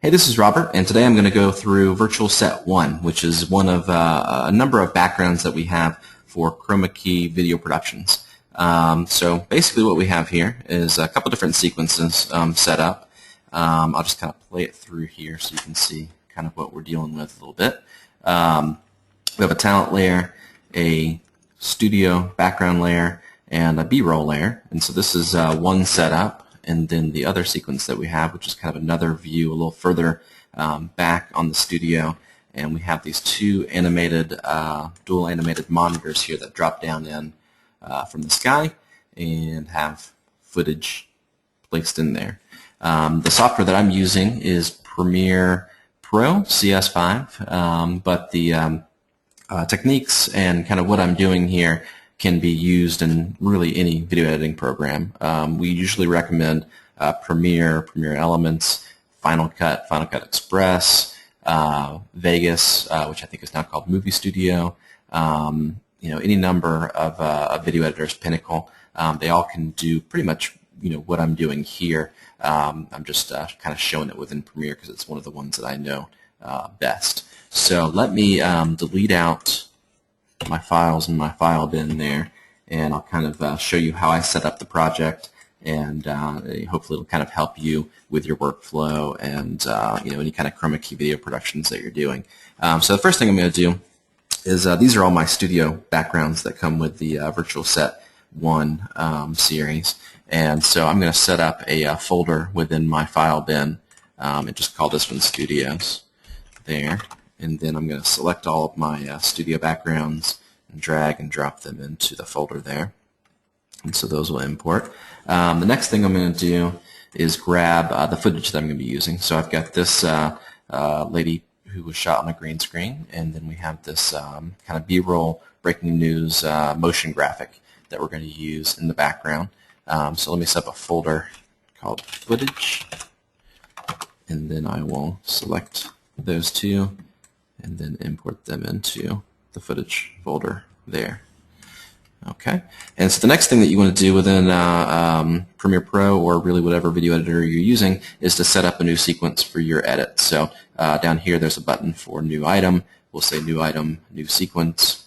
Hey, this is Robert, and today I'm going to go through Virtual Set 1, which is one of a number of backgrounds that we have for chroma key video productions. So basically what we have here is a couple different sequences set up. I'll just kind of play it through here so you can see kind of what we're dealing with a little bit. We have a talent layer, a studio background layer, and a B-roll layer. And so this is one setup. And then the other sequence that we have, which is kind of another view a little further back on the studio, and we have these two animated, dual animated monitors here that drop down in from the sky and have footage placed in there. The software that I'm using is Premiere Pro CS5, but the techniques and kind of what I'm doing here can be used in really any video editing program. We usually recommend Premiere, Premiere Elements, Final Cut, Final Cut Express, Vegas, which I think is now called Movie Studio. Any number of video editors, Pinnacle. They all can do pretty much what I'm doing here. I'm just kind of showing it within Premiere because it's one of the ones that I know best. So let me delete out my files in my file bin there, and I'll kind of show you how I set up the project, and hopefully it'll kind of help you with your workflow and any kind of chroma key video productions that you're doing. So the first thing I'm going to do is these are all my studio backgrounds that come with the Virtual Set 1 series, and so I'm going to set up a folder within my file bin and just call this one Studios there. And then I'm going to select all of my studio backgrounds and drag and drop them into the folder there. And so those will import. The next thing I'm going to do is grab the footage that I'm going to be using. So I've got this lady who was shot on a green screen, and then we have this kind of B-roll breaking news motion graphic that we're going to use in the background. So let me set up a folder called footage, and then I will select those two and then import them into the footage folder there. Okay, and so the next thing that you want to do within Premiere Pro, or really whatever video editor you're using, is to set up a new sequence for your edit. So down here there's a button for new item. We'll say new item, new sequence.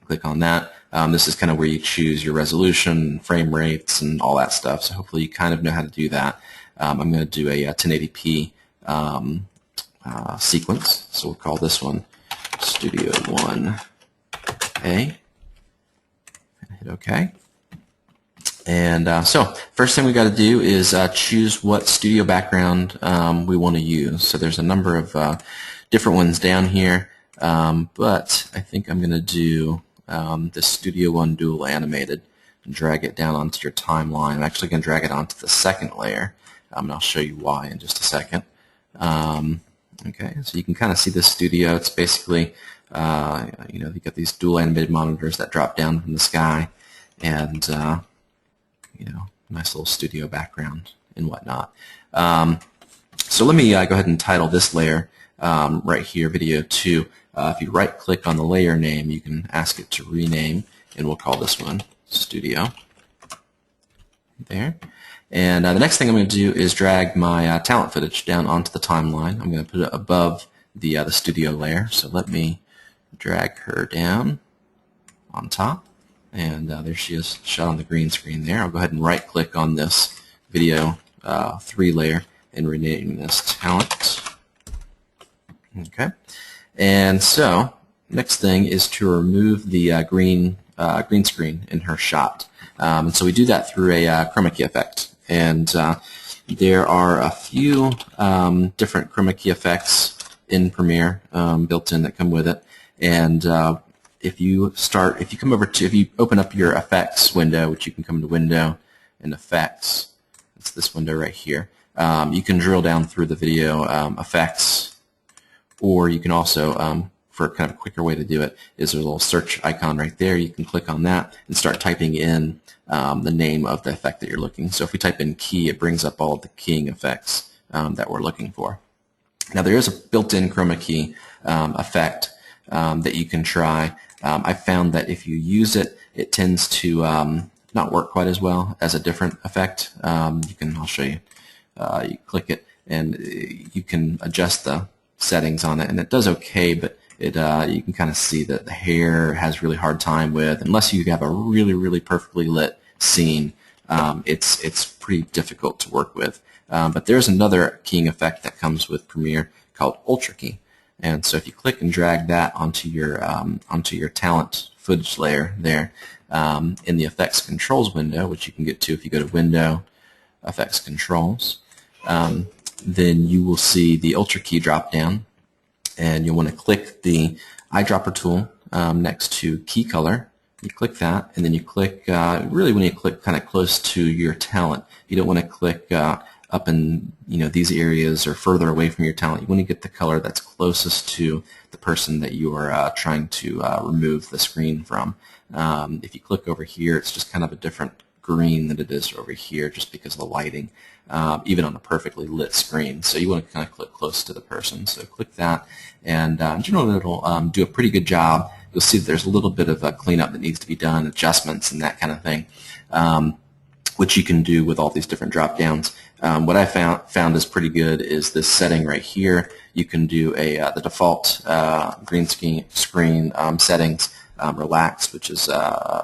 Click on that. This is kind of where you choose your resolution, frame rates, and all that stuff. So hopefully you kind of know how to do that. I'm going to do a 1080p sequence, so we'll call this one Studio 1A, and hit OK. And so first thing we got to do is choose what studio background we want to use. So there's a number of different ones down here, but I think I'm going to do the Studio 1 dual animated and drag it down onto your timeline. I'm actually going to drag it onto the second layer, and I'll show you why in just a second. Okay, so you can kind of see this studio. It's basically, you've got these dual animated monitors that drop down from the sky, and nice little studio background and whatnot. So let me go ahead and title this layer right here, Video 2. If you right-click on the layer name, you can ask it to rename, and we'll call this one Studio. There. And the next thing I'm going to do is drag my talent footage down onto the timeline. I'm going to put it above the studio layer. So let me drag her down on top. And there she is, shot on the green screen there. I'll go ahead and right-click on this Video 3 layer and rename this Talent. Okay. And so next thing is to remove the green screen in her shot. And so we do that through a chroma key effect. And there are a few different chroma key effects in Premiere built in that come with it. And if you open up your effects window, which you can come to Window and Effects, it's this window right here. You can drill down through the video effects, or you can also, for kind of a quicker way to do it, is there's a little search icon right there. You can click on that and start typing in the name of the effect that you're looking. So if we type in key, it brings up all of the keying effects that we're looking for. Now there is a built-in chroma key effect that you can try. I found that if you use it, it tends to not work quite as well as a different effect. I'll show you. You click it, and you can adjust the settings on it, and it does okay, but you can kind of see that the hair has really hard time with, unless you have a really perfectly lit scene, it's pretty difficult to work with. But there's another keying effect that comes with Premiere called Ultra Key. And so if you click and drag that onto your talent footage layer there, in the Effects Controls window, which you can get to if you go to Window, Effects Controls, then you will see the Ultra Key drop down, and you'll want to click the eyedropper tool next to Key Color. You click that, and then you click, really when you click kind of close to your talent, you don't want to click up in these areas or further away from your talent. You want to get the color that's closest to the person that you are trying to remove the screen from. If you click over here, it's just kind of a different green than it is over here just because of the lighting, even on a perfectly lit screen. So you want to kind of click close to the person. So click that, and generally it'll do a pretty good job. You'll see that there's a little bit of a cleanup that needs to be done, adjustments and that kind of thing, which you can do with all these different drop downs. What I found is pretty good is this setting right here. You can do the default green screen settings, relaxed, which is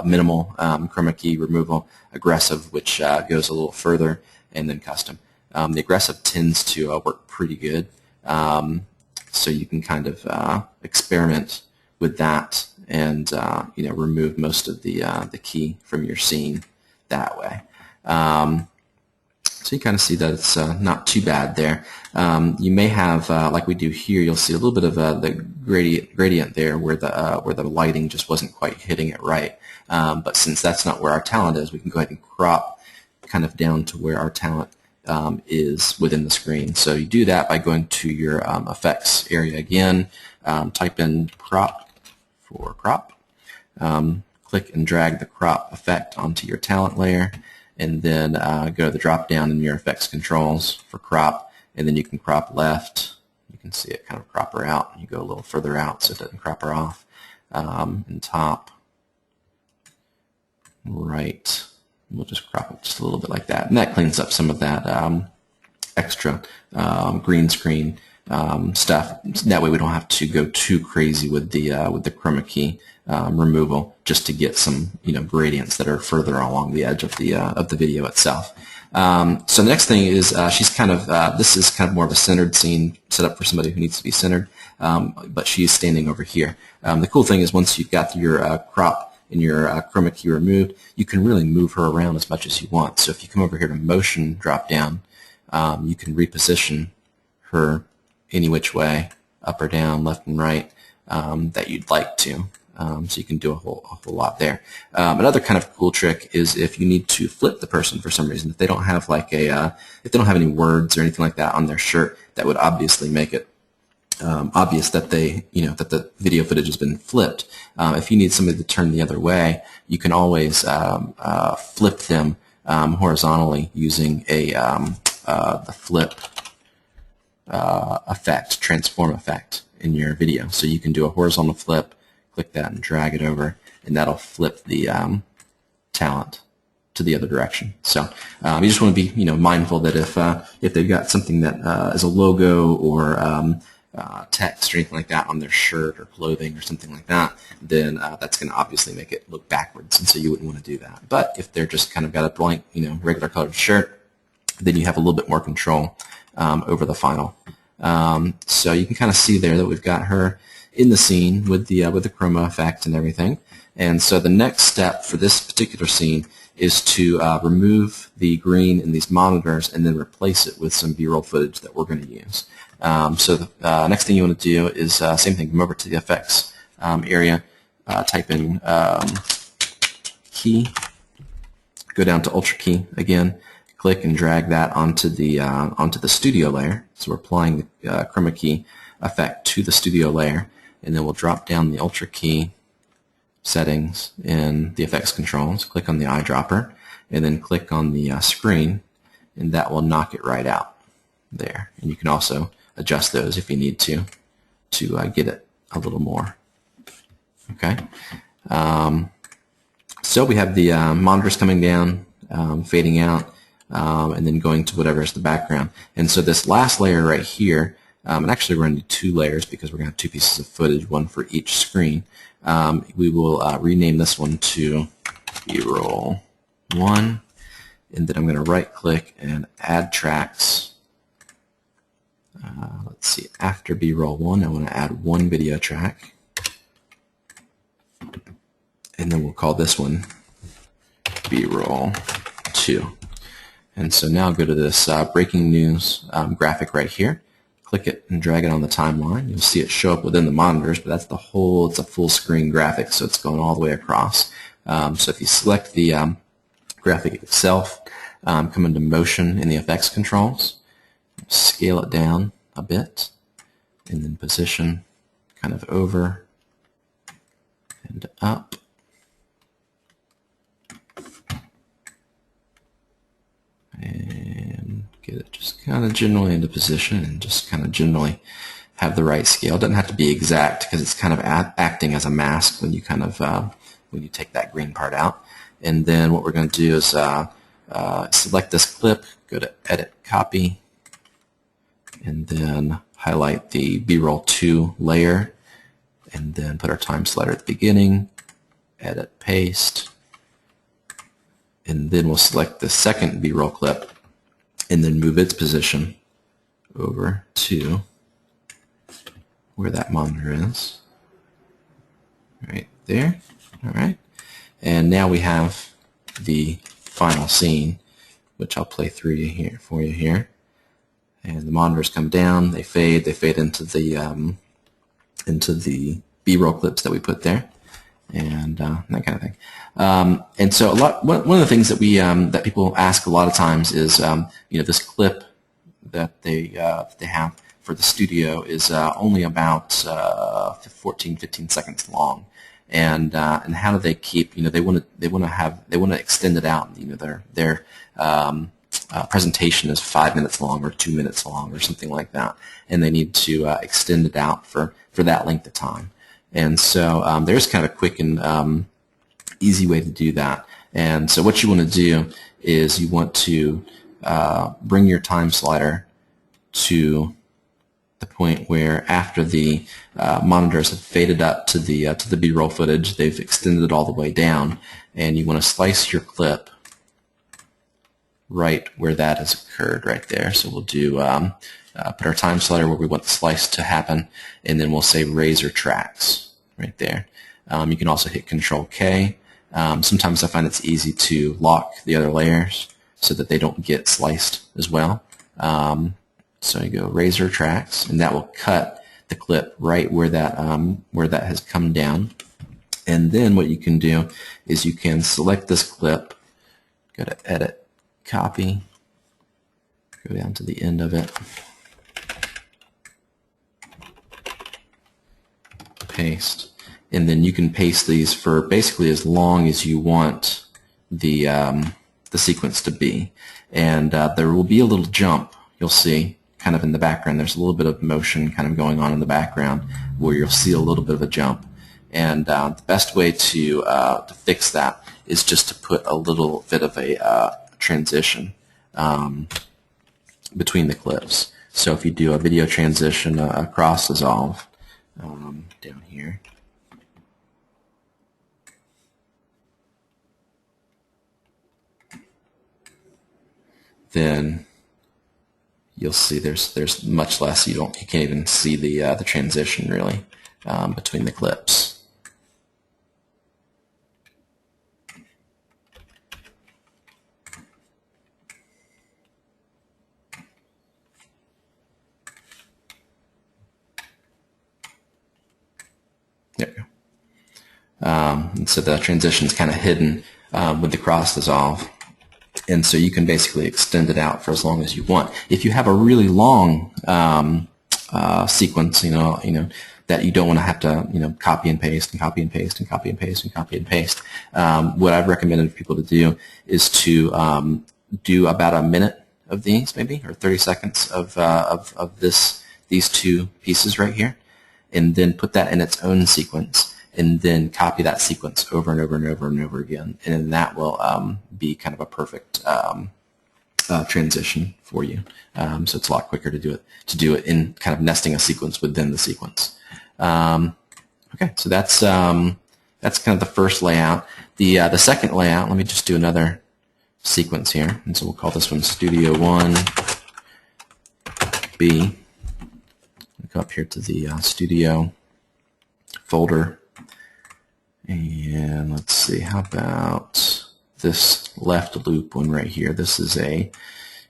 minimal, chroma key removal, aggressive, which goes a little further, and then custom. The aggressive tends to work pretty good, so you can kind of experiment with that and remove most of the key from your scene that way. So you kind of see that it's not too bad there. You may have, like we do here, you'll see a little bit of the gradient there where the lighting just wasn't quite hitting it right. But since that's not where our talent is, we can go ahead and crop kind of down to where our talent is within the screen. So you do that by going to your effects area again, type in crop for crop, click and drag the crop effect onto your talent layer, and then go to the drop down in your effects controls for crop, and then you can crop left. You can see it kind of crop her out. You go a little further out so it doesn't crop her off. And top, right. We'll just crop it just a little bit like that, and that cleans up some of that extra green screen stuff. That way we don't have to go too crazy with the chroma key removal just to get some gradients that are further along the edge of the video itself. So the next thing is she's kind of this is kind of more of a centered scene set up for somebody who needs to be centered, but she's standing over here. The cool thing is once you've got your crop and your chroma key removed, you can really move her around as much as you want. So if you come over here to motion drop down, you can reposition her any which way, up or down, left and right, that you'd like to. So you can do a whole lot there. Another kind of cool trick is if you need to flip the person for some reason, if they don't have like if they don't have any words or anything like that on their shirt, that would obviously make it obvious that that the video footage has been flipped. If you need somebody to turn the other way, you can always flip them horizontally using the flip effect, transform effect in your video. So you can do a horizontal flip, click that and drag it over, and that'll flip the talent to the other direction. So you just want to be mindful that if they've got something that is a logo or text or anything like that on their shirt or clothing or something like that, then that's going to obviously make it look backwards, and so you wouldn't want to do that. But if they're just kind of got a blank, regular colored shirt, then you have a little bit more control over the final. So you can kind of see there that we've got her in the scene with the chroma effect and everything. And so the next step for this particular scene is to remove the green in these monitors and then replace it with some B-roll footage that we're going to use. So the next thing you want to do is same thing. Come over to the effects area, type in key, go down to Ultra Key again, click and drag that onto the studio layer. So we're applying the chroma key effect to the studio layer, and then we'll drop down the Ultra Key settings in the effects controls, click on the eyedropper, and then click on the screen, and that will knock it right out there. And you can also adjust those if you need to get it a little more. Okay. So we have the monitors coming down, fading out. and then going to whatever is the background. And so this last layer right here, and actually we're going to do 2 layers because we're going to have 2 pieces of footage, one for each screen. We will rename this one to B-roll 1, and then I'm going to right click and add tracks. Let's see, after B-roll 1 I want to add 1 video track, and then we'll call this one B-roll 2. And so now go to this breaking news graphic right here, click it and drag it on the timeline. You'll see it show up within the monitors, but that's the whole, it's a full screen graphic, so it's going all the way across. So if you select the graphic itself, come into motion in the effects controls, scale it down a bit, and then position kind of over and up. And get it just kind of generally into position and just kind of generally have the right scale. It doesn't have to be exact because it's kind of acting as a mask when you kind of when you take that green part out. And then what we're going to do is select this clip, go to Edit, Copy, and then highlight the B-roll 2 layer, and then put our time slider at the beginning, Edit, Paste, and then we'll select the second B-roll clip and then move its position over to where that monitor is, right there. All right, and now we have the final scene, which I'll play through you here for you here. And the monitors come down, they fade into the B-roll clips that we put there, and that kind of thing. And so one of the things that we that people ask a lot of times is, this clip that they have for the studio is only about 15 seconds long, and how do they keep? They want to extend it out. Their presentation is 5 minutes long or 2 minutes long or something like that, and they need to extend it out for that length of time. And so there's kind of a quick and easy way to do that. And so what you want to do is you want to bring your time slider to the point where after the monitors have faded up to the B-roll footage, they've extended it all the way down, and you want to slice your clip right where that has occurred, right there. So we'll do put our time slider where we want the slice to happen, and then we'll say razor tracks right there. You can also hit Control K. Sometimes I find it's easy to lock the other layers so that they don't get sliced as well. So you go razor tracks, and that will cut the clip right where that has come down. And then what you can do is you can select this clip, go to Edit, Copy, go down to the end of it, paste, and then you can paste these for basically as long as you want the sequence to be. And there will be a little jump, you'll see, kind of in the background. There's a little bit of motion kind of going on in the background where you'll see a little bit of a jump. And the best way to fix that is just to put a little bit of a transition between the clips. So if you do a video transition across dissolve down here, then you'll see there's much less. You can't even see the transition really between the clips. There you go. And so the transition is kind of hidden with the cross dissolve. And so you can basically extend it out for as long as you want. If you have a really long sequence, that you don't want to have to, copy and paste and copy and paste and copy and paste and copy and paste, what I've recommended for people to do is to do about a minute of these, maybe, or 30 seconds of these two pieces right here, and then put that in its own sequence, and then copy that sequence over and over and over and over again, and then that will be kind of a perfect transition for you. So it's a lot quicker to do it in kind of nesting a sequence within the sequence. Okay, so that's kind of the first layout. The second layout, let me just do another sequence here, and so we'll call this one Studio 1B. Go up here to the Studio folder, and let's see, how about this left loop one right here? This is a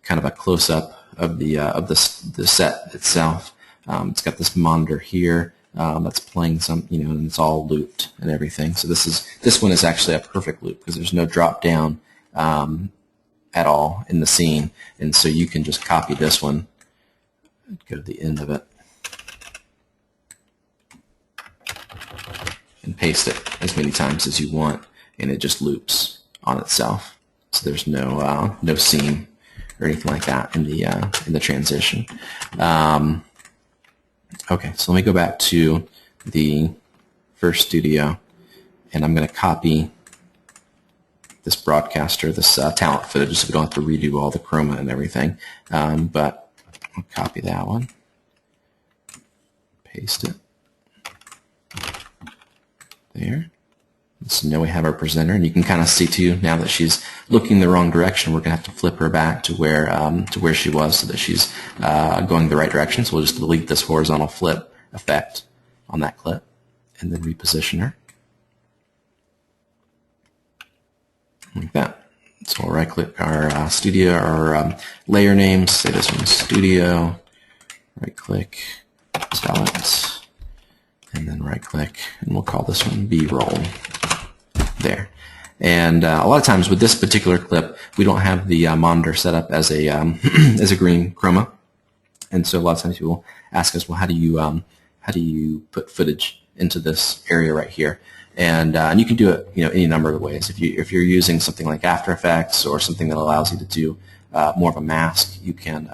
kind of a close-up of the set itself. It's got this monitor here that's playing some, and it's all looped and everything. So this one is actually a perfect loop because there's no drop down at all in the scene, and so you can just copy this one, go to the end of it, and paste it as many times as you want, and it just loops on itself. So there's no seam or anything like that in the transition. Okay, so let me go back to the first studio, and I'm going to copy this broadcaster, this talent footage, so we don't have to redo all the chroma and everything. But I'll copy that one, paste it there. So now we have our presenter, and you can kind of see too now that she's looking the wrong direction. We're going to have to flip her back to where she was so that she's going the right direction. So we'll just delete this horizontal flip effect on that clip and then reposition her like that. So we'll right-click our studio, our layer names. Say this one's Studio. Right-click, tell it, and then right-click, and we'll call this one B-roll. There. And a lot of times with this particular clip, we don't have the monitor set up as a as a green chroma, and so a lot of times people ask us, well, how do you put footage into this area right here? And you can do it, any number of ways. If you're using something like After Effects or something that allows you to do more of a mask, you can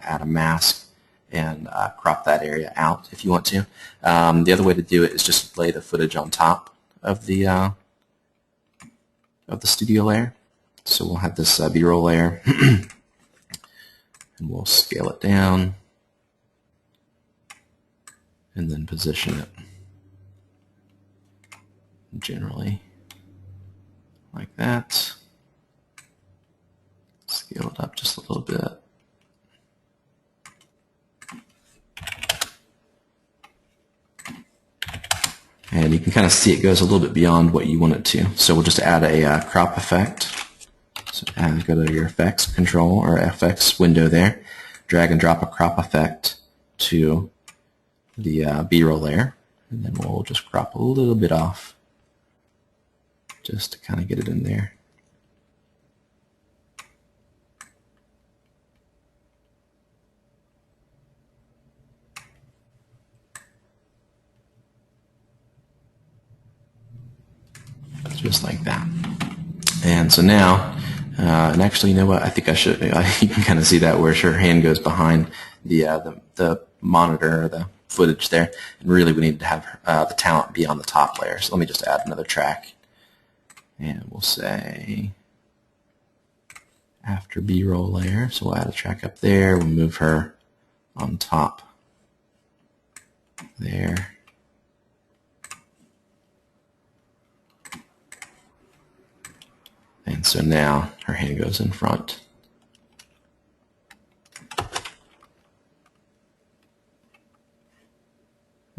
add a mask and crop that area out if you want to. The other way to do it is just lay the footage on top of the studio layer. So we'll have this B-roll layer, and we'll scale it down, and then position it generally like that. Scale it up just a little bit. And you can kind of see it goes a little bit beyond what you want it to. So we'll just add a crop effect. So go to your effects control or FX window there. Drag and drop a crop effect to the B-roll layer. And then we'll just crop a little bit off just to kind of get it in there. Just like that. And so now, and actually, you know what? I think I should. You can kind of see that where her hand goes behind the monitor or the footage there. And really, we need to have the talent be on the top layer. So let me just add another track, and we'll say after B-roll layer. So we'll add a track up there. We'll move her on top there. And so now her hand goes in front.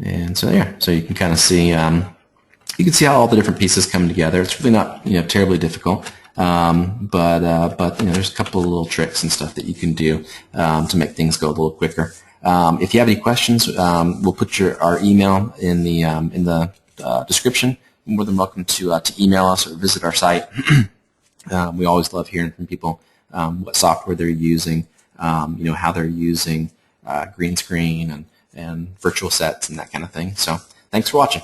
And so there, so you can kind of see, you can see how all the different pieces come together. It's really not, terribly difficult, but there's a couple of little tricks and stuff that you can do to make things go a little quicker. If you have any questions, we'll put our email in the description. You're more than welcome to email us or visit our site. We always love hearing from people what software they're using, how they're using green screen and virtual sets and that kind of thing. So thanks for watching.